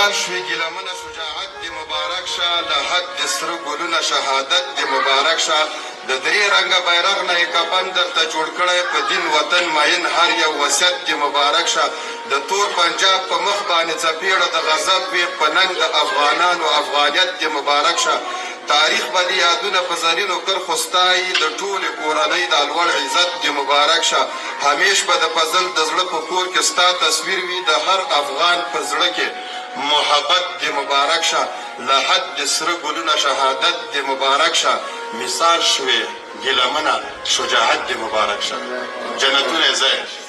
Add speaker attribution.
Speaker 1: مثال شوي ګیلمنه شجاعت دې مبارک شه، له حد د سره ګلونه شهادت دې مبارک شه. د درې رنګه بیرغ نه یې کفن درته جوړ کړی، په دین وطن مین هر یو وصیت دې مبارک شه. د تور پنجاب په مخ باندې څپېړه د غضب وي، په ننګ د افغانانو افغانیت دې مبارک شه. تاریخ به دې یادونه په زرینو کرښو ستایي، د ټولې کورنۍ دا لوړ عزت دې مبارک شه. همیش به د فضل د زړه په کور کې ستا تصویر وي، د هر افغان په زړه کې محبت دې مبارک شه. له حد د سره ګلونه شهادت دې مبارک شه. مثال شوې ګیلمنه شجاعت دې مبارک شه. جنتونه ځای